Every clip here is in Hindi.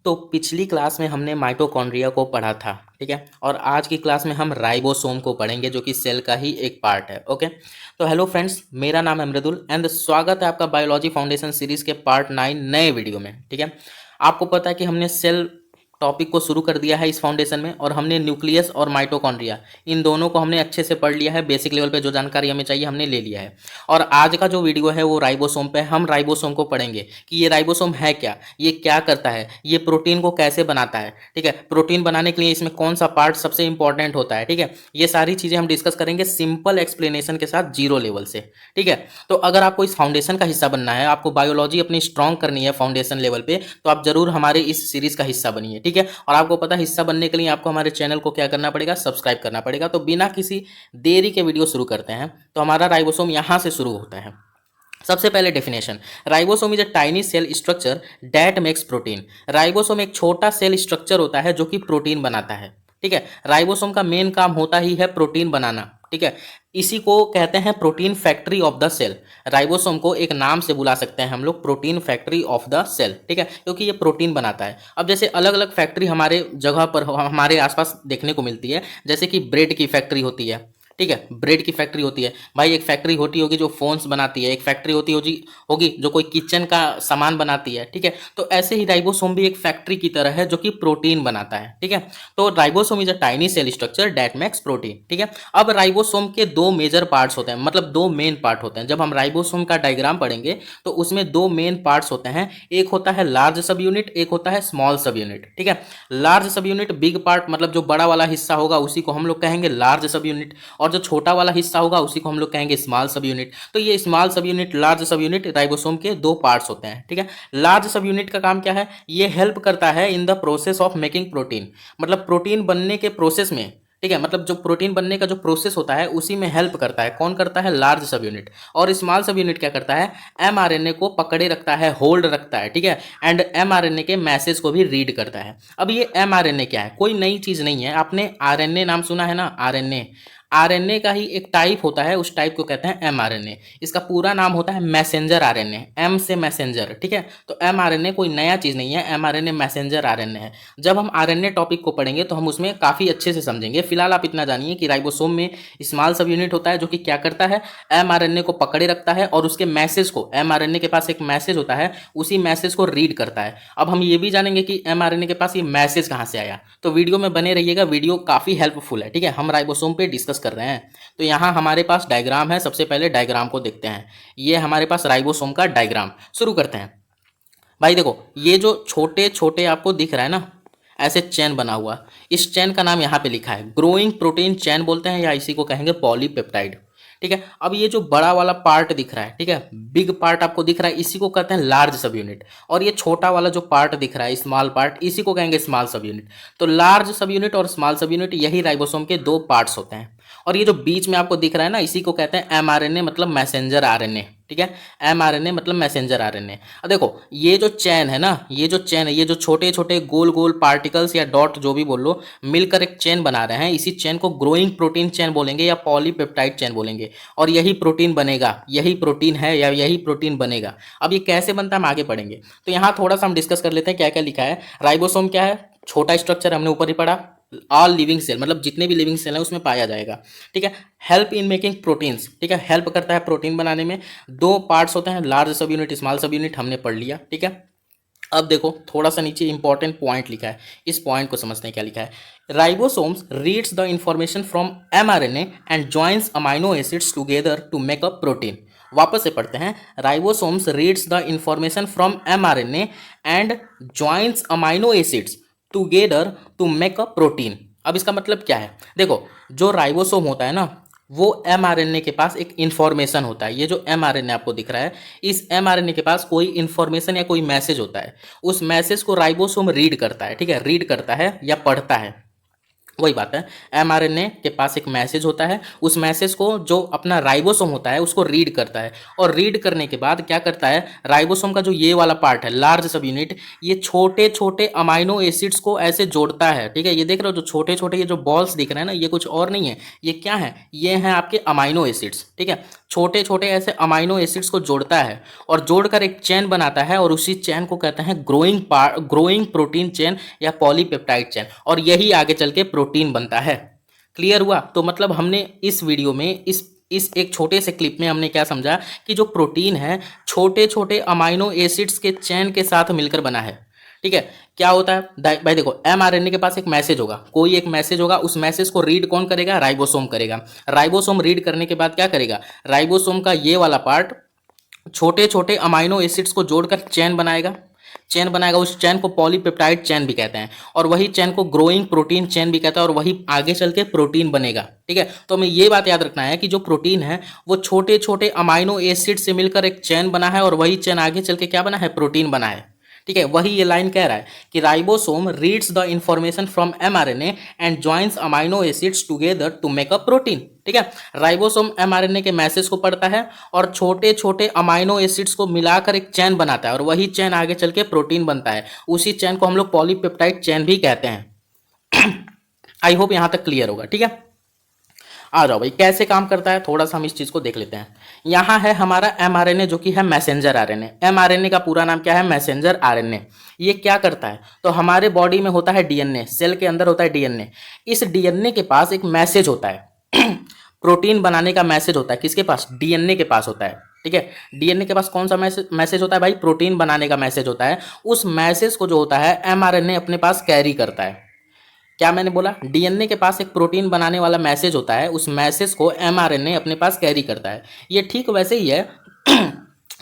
तो पिछली क्लास में हमने माइटोकॉन्ड्रिया को पढ़ा था, ठीक है। और आज की क्लास में हम राइबोसोम को पढ़ेंगे जो कि सेल का ही एक पार्ट है। ओके, तो हेलो फ्रेंड्स, मेरा नाम है मृदुल एंड स्वागत है आपका बायोलॉजी फाउंडेशन सीरीज के पार्ट 9 नए वीडियो में, ठीक है। आपको पता है कि हमने सेल टॉपिक को शुरू कर दिया है इस फाउंडेशन में, और हमने न्यूक्लियस और माइटोकॉन्ड्रिया इन दोनों को हमने अच्छे से पढ़ लिया है। बेसिक लेवल पे जो जानकारी हमें चाहिए हमने ले लिया है। और आज का जो वीडियो है वो राइबोसोम पे, हम राइबोसोम को पढ़ेंगे कि ये राइबोसोम है क्या, ये क्या करता है, ये प्रोटीन को कैसे बनाता है, ठीक है। प्रोटीन बनाने के लिए इसमें कौन सा पार्ट सबसे इंपॉर्टेंट होता है, ठीक है। ये सारी चीज़ें हम डिस्कस करेंगे सिंपल एक्सप्लेनेशन के साथ, जीरो लेवल से, ठीक है। तो अगर आपको इस फाउंडेशन का हिस्सा बनना है, आपको बायोलॉजी अपनी स्ट्रॉन्ग करनी है फाउंडेशन लेवल पे, तो आप जरूर हमारे इस सीरीज का हिस्सा बनिए, ठीक है। और आपको पता है हिस्सा बनने के लिए आपको हमारे चैनल को क्या करना पड़ेगा, सब्सक्राइब करना पड़ेगा। तो बिना किसी देरी के वीडियो शुरू करते हैं। तो हमारा राइबोसोम यहाँ से शुरू होता है। सबसे पहले definition, ribosome is a tiny cell structure that makes protein. Ribosome एक छोटा सेल स्ट्रक्चर होता है जो कि प्रोटीन बनाता है, ठीक है। राइबोसोम का मेन काम होता ही है प्रोटीन बनाना, ठीक है। इसी को कहते हैं protein factory of the cell. Ribosome को एक नाम से बुला सकते हैं हम लोग, protein factory of the cell, ठीक है, क्योंकि ये प्रोटीन बनाता है। अब जैसे अलग अलग फैक्ट्री हमारे जगह पर हमारे आसपास देखने को मिलती है, जैसे कि ब्रेड की फैक्ट्री होती है, ठीक है, ब्रेड की फैक्ट्री होती है भाई। एक फैक्ट्री होती होगी जो फोन्स बनाती है, एक फैक्ट्री होगी जो कोई किचन का सामान बनाती है, ठीक है। तो ऐसे ही राइबोसोम भी एक फैक्ट्री की तरह है जो कि प्रोटीन बनाता है, ठीक है। तो ribosome is a tiny cell structure that makes protein, ठीक है। अब राइबोसोम के दो मेजर पार्ट्स होते हैं, मतलब दो मेन पार्ट होते हैं। जब हम राइबोसोम का डायग्राम पढ़ेंगे तो उसमें दो मेन पार्ट्स होते हैं, एक होता है लार्ज सब यूनिट, एक होता है स्मॉल सब यूनिट, ठीक है। लार्ज सब यूनिट, बिग पार्ट, मतलब जो बड़ा वाला हिस्सा होगा उसी को हम लोग कहेंगे लार्ज सब यूनिट, और जो छोटा वाला हिस्सा होगा उसी को हम लोग कहेंगे स्मॉल सब यूनिट। तो ये स्मॉल सब यूनिट, लार्ज सब यूनिट राइबोसोम के दो पार्ट्स होते हैं, ठीक है। लार्ज सब यूनिट का काम क्या है, ये हेल्प करता है in the process of making protein, मतलब प्रोटीन बनने के प्रोसेस में, ठीक है। मतलब जो प्रोटीन बनने का जो प्रोसेस होता है उसी में हेल्प करता है। कौन करता है, लार्ज सब यूनिट। और स्मॉल सब यूनिट क्या करता है, एमआरएनए को पकड़े रखता है, होल्ड रखता है, ठीक है। एंड एमआरएनए के मैसेज को भी रीड करता है। अब ये एमआरएनए क्या है, कोई नई चीज नहीं है। आपने आरएनए नाम सुना है ना, आरएनए। आरएनए का ही एक टाइप होता है, उस टाइप को कहते हैं एमआरएनए। इसका पूरा नाम होता है मैसेंजर आरएनए, एम से मैसेंजर, ठीक है। तो एमआरएनए कोई नया चीज नहीं है, एमआरएनए मैसेंजर आरएनए है। जब हम आरएनए टॉपिक को पढ़ेंगे तो हम उसमें काफी अच्छे से समझेंगे। फिलहाल आप इतना जानिए कि राइबोसोम में स्मॉल सब यूनिट होता है जो कि क्या करता है, एमआरएनए को पकड़े रखता है और उसके मैसेज को, एमआरएनए के पास एक मैसेज होता है, उसी मैसेज को रीड करता है। अब हम ये भी जानेंगे कि एमआरएनए के पास ये मैसेज कहाँ से आया। तो वीडियो में बने रहिएगा, वीडियो काफी हेल्पफुल है, ठीक है। हम राइबोसोम पे डिस्कस कर रहे हैं। तो यहाँ हमारे पास डायग्राम है, सबसे पहले डायग्राम को देखते हैं। ये हमारे पास राइबोसोम का डायग्राम, शुरू करते हैं। भाई देखो, ये जो छोटे छोटे आपको दिख रहा है ना, ऐसे चेन बना हुआ, इस चेन का नाम यहाँ पे लिखा है ग्रोइंग प्रोटीन चेन बोलते हैं, या इसी को कहेंगे पॉलीपेप्टाइड, ठीक है। अब ये जो बड़ा वाला पार्ट दिख रहा है, ठीक है, बिग पार्ट आपको दिख रहा है, इसी को कहते हैं लार्ज सब यूनिट। और ये छोटा वाला जो पार्ट दिख रहा है, स्मॉल पार्ट, इसी को कहेंगे स्मॉल सब यूनिट। तो लार्ज सब यूनिट और स्मॉल सब यूनिट, यही राइबोसोम के दो पार्ट्स होते हैं। और ये जो बीच में आपको दिख रहा है ना, इसी को कहते हैं एमआरएनए, मतलब मैसेंजर आरएनए, ठीक है। एमआरएनए मतलब मैसेंजर आरएनए। अब देखो, ये जो चेन है ना, ये जो चेन है, ये जो छोटे छोटे गोल गोल पार्टिकल्स या डॉट जो भी बोल लो, मिलकर एक चेन बना रहे हैं। इसी चेन को ग्रोइंग प्रोटीन चेन बोलेंगे या पॉलीपेप्टाइड चेन बोलेंगे। और यही प्रोटीन बनेगा, यही प्रोटीन है या यही प्रोटीन बनेगा। अब ये कैसे बनता है हम आगे पढ़ेंगे। तो यहाँ थोड़ा सा हम डिस्कस कर लेते हैं क्या क्या लिखा है। राइबोसोम क्या है, छोटा स्ट्रक्चर, हमने ऊपर ही पढ़ा। ऑल लिविंग सेल, मतलब जितने भी लिविंग सेल हैं उसमें पाया जाएगा, ठीक है। हेल्प इन मेकिंग प्रोटीन्स, ठीक है, हेल्प करता है प्रोटीन बनाने में। दो पार्ट्स होते हैं, लार्ज सब यूनिट, स्मॉल सब यूनिट, हमने पढ़ लिया, ठीक है। अब देखो थोड़ा सा नीचे इंपॉर्टेंट पॉइंट लिखा है, इस पॉइंट को समझते हैं क्या लिखा है। Ribosomes reads the information from mRNA and joins amino acids together to make a protein. वापस से पढ़ते हैं, ribosomes reads the information from mRNA and joins amino acids together to make a protein. अब इसका मतलब क्या है, देखो, जो राइबोसोम होता है ना, वो एमआरएनए के पास एक इंफॉर्मेशन होता है। ये जो एमआरएनए आपको दिख रहा है, इस एमआरएनए के पास कोई इंफॉर्मेशन या कोई मैसेज होता है। उस मैसेज को राइबोसोम रीड करता है, ठीक है, रीड करता है या पढ़ता है, वही बात है। एमआरएनए के पास एक मैसेज होता है, उस मैसेज को जो अपना राइबोसोम होता है उसको रीड करता है। और रीड करने के बाद क्या करता है, राइबोसोम का जो ये वाला पार्ट है, लार्ज सब यूनिट, ये छोटे छोटे अमाइनो एसिड्स को ऐसे जोड़ता है, ठीक है। ये देख रहे हो जो छोटे छोटे ये जो बॉल्स दिख रहे हैं ना, ये कुछ और नहीं है, ये क्या है, ये हैं आपके अमाइनो एसिड्स, ठीक है। छोटे छोटे ऐसे अमाइनो एसिड्स को जोड़ता है और जोड़कर एक चेन बनाता है, और उसी चेन को कहते हैं ग्रोइंग प्रोटीन चेन या पॉलीपेप्टाइड चेन, और यही आगे चल के प्रोटीन बनता है। क्लियर हुआ? तो मतलब हमने इस वीडियो में इस एक छोटे से क्लिप में हमने क्या समझा कि जो प्रोटीन है छोटे छोटे अमाइनो एसिड्स के चेन के साथ मिलकर बना है। ठीक है, क्या होता है भाई? देखो, एमआरएनए के पास एक मैसेज होगा, कोई एक मैसेज होगा, उस मैसेज को रीड कौन करेगा? राइबोसोम करेगा। राइबोसोम रीड करने के बाद क्या करेगा? राइबोसोम का ये वाला पार्ट छोटे छोटे अमाइनो एसिड्स को जोड़कर चेन बनाएगा। उस चेन को पॉलीपेप्टाइड चेन भी कहते हैं, और वही चेन को ग्रोइंग प्रोटीन चेन भी कहता है, और वही आगे चल के प्रोटीन बनेगा। ठीक है, तो हमें ये बात याद रखना है कि जो प्रोटीन है वो छोटे छोटे अमाइनो एसिड से मिलकर एक चेन बना है, और वही चेन आगे चल के क्या बना है? प्रोटीन बना है। ठीक है, वही ये लाइन कह रहा है कि ribosome reads the information from mRNA and joins amino acids together to make a protein. ठीक है, राइबोसोम एमआरएनए के मैसेज को पढ़ता है और छोटे छोटे अमाइनो एसिड्स को मिलाकर एक चेन बनाता है, और वही चेन आगे चल के प्रोटीन बनता है। उसी चेन को हम लोग पॉलीपेप्टाइड चेन भी कहते हैं। आई होप यहां तक क्लियर होगा। ठीक है, आ जाओ भाई, कैसे काम करता है थोड़ा सा हम इस चीज को देख लेते हैं। यहाँ है हमारा एमआरएनए जो कि है मैसेंजर आरएनए। एमआरएनए का पूरा नाम क्या है? Messenger RNA. ये क्या करता है? तो हमारे बॉडी में होता है डीएनए, सेल के अंदर होता है डीएनए। इस डीएनए के पास एक मैसेज होता है। प्रोटीन बनाने का मैसेज होता है। किसके पास? डीएनए के पास होता है। ठीक है, डीएनए के पास कौन सा मैसेज होता है भाई? प्रोटीन बनाने का मैसेज होता है। उस मैसेज को जो होता है एमआरएनए अपने पास कैरी करता है। क्या मैंने बोला? डीएनए के पास एक प्रोटीन बनाने वाला मैसेज होता है, उस मैसेज को एमआरएनए अपने पास कैरी करता है। ये ठीक वैसे ही है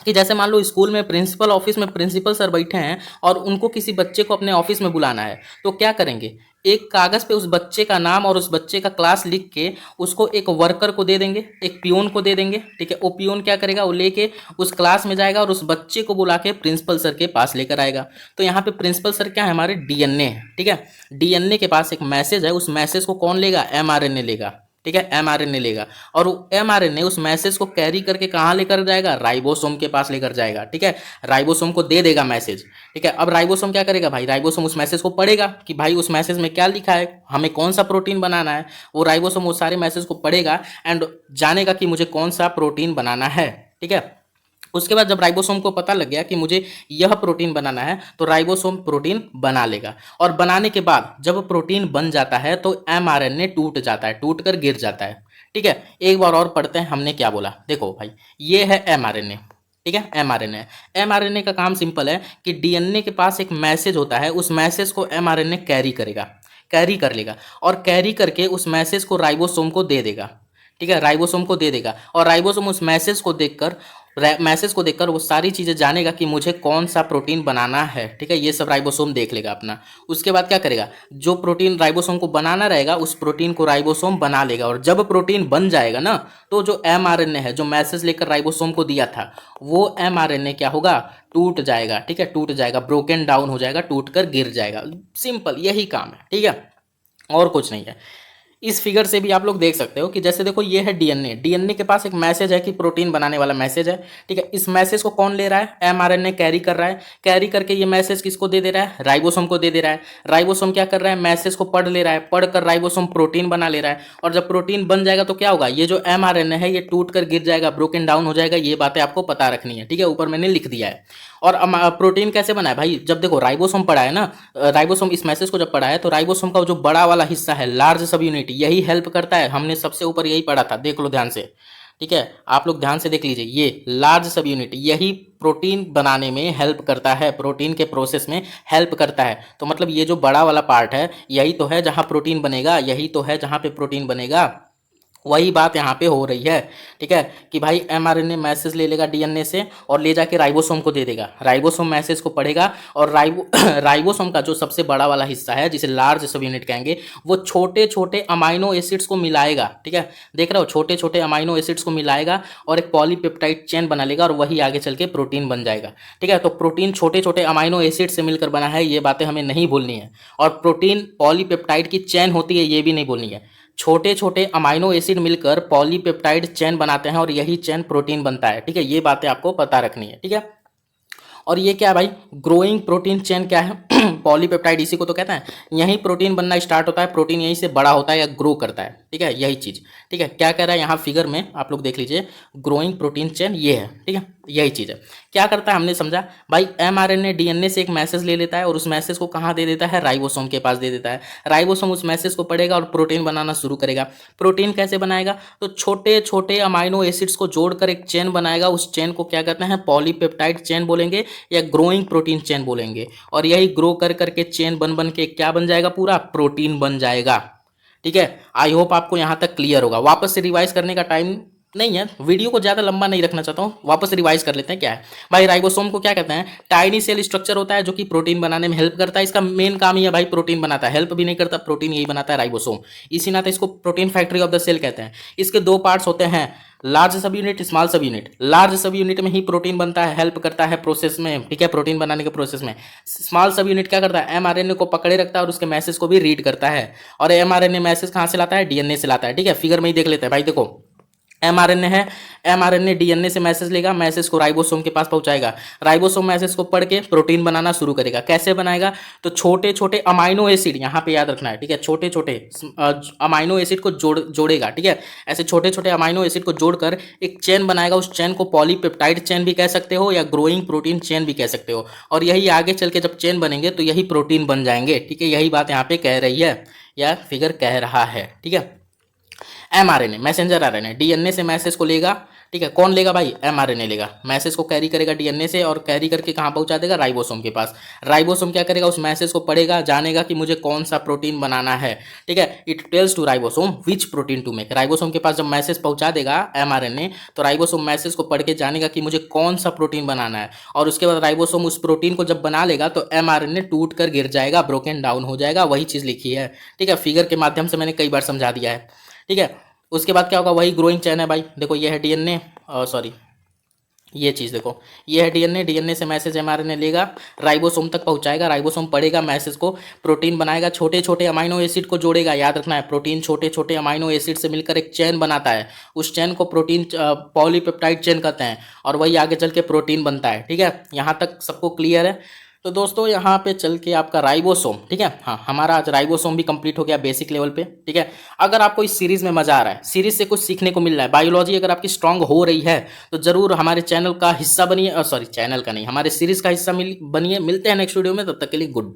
कि जैसे मान लो स्कूल में प्रिंसिपल ऑफिस में प्रिंसिपल सर बैठे हैं और उनको किसी बच्चे को अपने ऑफिस में बुलाना है, तो क्या करेंगे? एक कागज़ पे उस बच्चे का नाम और उस बच्चे का क्लास लिख के उसको एक वर्कर को दे देंगे, एक पियोन को दे देंगे। ठीक है, वो पियोन क्या करेगा? वो लेके उस क्लास में जाएगा और उस बच्चे को बुला के प्रिंसिपल सर के पास लेकर आएगा। तो यहाँ पे प्रिंसिपल सर क्या है? हमारे डीएनए है। ठीक है, डीएनए के पास एक मैसेज है, उस मैसेज को कौन लेगा? एमआरएनए लेगा। ठीक है, एमआरएनए लेगा, और वो एमआरएनए उस मैसेज को कैरी करके कहाँ लेकर जाएगा? राइबोसोम के पास लेकर जाएगा। ठीक है, राइबोसोम को दे देगा मैसेज। ठीक है, अब राइबोसोम क्या करेगा भाई? राइबोसोम उस मैसेज को पढ़ेगा कि भाई उस मैसेज में क्या लिखा है, हमें कौन सा प्रोटीन बनाना है। वो राइबोसोम वो सारे मैसेज को पढ़ेगा एंड जानेगा कि मुझे कौन सा प्रोटीन बनाना है। ठीक है, उसके बाद जब राइबोसोम को पता लग गया कि मुझे यह प्रोटीन बनाना है, तो राइबोसोम प्रोटीन बना लेगा, और बनाने के बाद जब प्रोटीन बन जाता है तो एमआरएनए टूट जाता है, टूट कर गिर जाता है। ठीक है, एक बार और पढ़ते हैं हमने क्या बोला। देखो भाई, ये है एमआरएनए। ठीक है, एमआरएनए का काम सिंपल है कि डीएनए के पास एक मैसेज होता है, उस मैसेज को एमआरएनए कैरी कर लेगा, और कैरी करके उस मैसेज को राइबोसोम को दे देगा। ठीक है, राइबोसोम को दे देगा, और राइबोसोम उस मैसेज को देखकर वो सारी चीज़ें जानेगा कि मुझे कौन सा प्रोटीन बनाना है। ठीक है, ये सब राइबोसोम देख लेगा अपना। उसके बाद क्या करेगा? जो प्रोटीन राइबोसोम को बनाना रहेगा उस प्रोटीन को राइबोसोम बना लेगा, और जब प्रोटीन बन जाएगा ना, तो जो एमआरएनए है, जो मैसेज लेकर राइबोसोम को दिया था, वो एमआरएनए क्या होगा? टूट जाएगा। ठीक है, टूट जाएगा, ब्रोकन डाउन हो जाएगा, टूट कर गिर जाएगा। सिंपल यही काम है। ठीक है, और कुछ नहीं है। इस फिगर से भी आप लोग देख सकते हो कि जैसे देखो, ये है डीएनए के पास एक मैसेज है कि प्रोटीन बनाने वाला मैसेज है। ठीक है, इस मैसेज को कौन ले रहा है? एमआरएनए कैरी कर रहा है। कैरी करके ये मैसेज किसको दे दे रहा है? राइबोसोम को दे दे रहा है। राइबोसोम क्या कर रहा है? मैसेज को पढ़ ले रहा है, पढ़कर राइबोसोम प्रोटीन बना ले रहा है, और जब प्रोटीन बन जाएगा तो क्या होगा? ये जो एमआरएनए है ये टूट कर गिर जाएगा, ब्रोकन डाउन हो जाएगा। ये बातें आपको पता रखनी है। ठीक है, ऊपर मैंने लिख दिया है। और प्रोटीन कैसे बना है भाई? जब देखो राइबोसोम पढ़ा है ना, राइबोसोम इस मैसेज को जब पढ़ा है, तो राइबोसोम का जो बड़ा वाला हिस्सा है, लार्ज सब यूनिट, यही हेल्प करता है। हमने सबसे ऊपर यही पढ़ा था, देख लो ध्यान से। ठीक है, आप लोग ध्यान से देख लीजिए, ये लार्ज सब यूनिट यही प्रोटीन बनाने में हेल्प करता है, प्रोटीन के प्रोसेस में हेल्प करता है। तो मतलब ये जो बड़ा वाला पार्ट है, यही तो है जहाँ प्रोटीन बनेगा, यही तो है जहाँ पे प्रोटीन बनेगा। वही बात यहाँ पे हो रही है। ठीक है, कि भाई एमआरएनए मैसेज ले लेगा डीएनए से और ले जाके राइबोसोम को दे देगा। राइबोसोम मैसेज को पढ़ेगा, और राइबोसोम का जो सबसे बड़ा वाला हिस्सा है, जिसे लार्ज सब यूनिट कहेंगे, वो छोटे छोटे अमाइनो एसिड्स को मिलाएगा। ठीक है, देख रहे हो, छोटे छोटे अमाइनो एसिड्स को मिलाएगा और एक पॉलीपेप्टाइड चेन बना लेगा, और वही आगे चल के प्रोटीन बन जाएगा। ठीक है, तो प्रोटीन छोटे छोटे अमाइनो एसिड से मिलकर बना है, ये बातें हमें नहीं भूलनी है। और प्रोटीन पॉलीपेप्टाइड की चेन होती है, ये भी नहीं भूलनी है। छोटे छोटे अमाइनो एसिड मिलकर पॉलीपेप्टाइड चेन बनाते हैं, और यही चेन प्रोटीन बनता है। ठीक है, ये बातें आपको पता रखनी है। ठीक है, और ये क्या है भाई? ग्रोइंग प्रोटीन चेन क्या है? पॉलीपेप्टाइड इसी को तो कहते हैं। यहीं प्रोटीन बनना स्टार्ट होता है, प्रोटीन यहीं से बड़ा होता है या ग्रो करता है, ठीक है, यही चीज़। ठीक है, क्या कह रहा है यहाँ फिगर में आप लोग देख लीजिए, ग्रोइंग प्रोटीन चेन ये है, ठीक है, यही चीज़ है। क्या करता है हमने समझा भाई, mRNA डीएनए से एक मैसेज ले लेता है और उस मैसेज को कहाँ दे देता है, राइबोसोम के पास दे देता है। राइबोसोम उस मैसेज को पढ़ेगा और प्रोटीन बनाना शुरू करेगा। प्रोटीन कैसे बनाएगा, तो छोटे छोटे अमाइनो एसिड्स को जोड़कर एक चेन बनाएगा। उस चेन को क्या कहते हैं, पॉलीपेप्टाइड चेन बोलेंगे या ग्रोइंग प्रोटीन चेन बोलेंगे। और यही ग्रो कर करके चेन बन बन के क्या बन जाएगा, पूरा प्रोटीन बन जाएगा। ठीक है, आई होप आपको यहाँ तक क्लियर होगा। वापस से रिवाइज करने का टाइम नहीं है, वीडियो को ज़्यादा लंबा नहीं रखना चाहता हूँ, वापस रिवाइज कर लेते हैं। क्या है भाई, राइबोसोम को क्या कहते हैं, टाइनी सेल स्ट्रक्चर होता है जो कि प्रोटीन बनाने में हेल्प करता है। इसका मेन काम ही है भाई प्रोटीन बनाता है, हेल्प भी नहीं करता, प्रोटीन यही बनाता है राइबोसोम। इसी नाते इसको protein factory of the cell कहते हैं। इसके दो पार्ट्स होते हैं, large subunit, small subunit. Large subunit में ही प्रोटीन बनता है, हेल्प करता है प्रोसेस में, ठीक है, प्रोटीन बनाने के प्रोसेस में। स्मॉल सब यूनिट क्या करता है, एमआरएनए को पकड़े रखता है और उसके मैसेज को भी रीड करता है। और एमआरएनए मैसेज कहाँ से लाता है, डीएनए से लाता है। ठीक है, फिगर में ही देख लेते हैं भाई, देखो एमआरएनए है, एमआरएनए डीएनए से मैसेज लेगा, मैसेज को राइबोसोम के पास पहुंचाएगा। राइबोसोम मैसेज को पढ़ के प्रोटीन बनाना शुरू करेगा। कैसे बनाएगा, तो छोटे छोटे अमाइनो एसिड, यहाँ पे याद रखना है, ठीक है, छोटे छोटे अमाइनो एसिड को जोड़ेगा। ठीक है, ऐसे छोटे छोटे अमाइनो एसिड को जोड़कर एक चेन बनाएगा। उस चेन को पॉलीपेप्टाइड चेन भी कह सकते हो या ग्रोइंग प्रोटीन चेन भी कह सकते हो। और यही आगे चल के जब चेन बनेंगे तो यही प्रोटीन बन जाएंगे। ठीक है, यही बात यहाँ पे कह रही है या फिगर कह रहा है। ठीक है, एमआरएनए मैसेंजर आरएनए डीएनए से मैसेज को लेगा। ठीक है, कौन लेगा भाई, एमआरएनए लेगा, मैसेज को कैरी करेगा डीएनए से और कैरी करके कहाँ पहुंचा देगा, राइबोसोम के पास। राइबोसोम क्या करेगा, उस मैसेज को पढ़ेगा, जानेगा कि मुझे कौन सा प्रोटीन बनाना है। ठीक है, it tells to ribosome which protein to make. Ribosome के पास जब मैसेज पहुंचा देगा एमआरएनए, तो राइबोसोम मैसेज को पढ़ के जानेगा कि मुझे कौन सा प्रोटीन बनाना है। और उसके बाद राइबोसोम उस प्रोटीन को जब बना लेगा तो एमआरएनए टूट कर गिर जाएगा, ब्रोकन डाउन हो जाएगा। वही चीज़ लिखी है। ठीक है, फिगर के माध्यम से मैंने कई बार समझा दिया है। ठीक है, उसके बाद क्या होगा, वही ग्रोइंग चेन है भाई। देखो ये है डीएनए, सॉरी ये चीज़ देखो, ये है डीएनए, डीएनए से मैसेज एमआरएनए लेगा, राइबोसोम तक पहुंचाएगा, राइबोसोम पढ़ेगा मैसेज को, प्रोटीन बनाएगा, छोटे छोटे अमाइनो एसिड को जोड़ेगा। याद रखना है, प्रोटीन छोटे छोटे अमाइनो एसिड से मिलकर एक चेन बनाता है। उस चेन को प्रोटीन पॉलीपेप्टाइड चेन कहते हैं और वही आगे चल के प्रोटीन बनता है। ठीक है, यहाँ तक सबको क्लियर है। तो दोस्तों यहाँ पे चल के आपका राइबोसोम, ठीक है, हाँ हमारा आज राइबोसोम भी कंप्लीट हो गया बेसिक लेवल पे। ठीक है, अगर आपको इस सीरीज में मजा आ रहा है, सीरीज से कुछ सीखने को मिल रहा है, बायोलॉजी अगर आपकी स्ट्रांग हो रही है, तो जरूर हमारे चैनल का हिस्सा बनिए, सॉरी चैनल का नहीं, हमारे सीरीज का हिस्सा बनिए। मिलते हैं नेक्स्ट वीडियो में, तब तक के लिए गुड।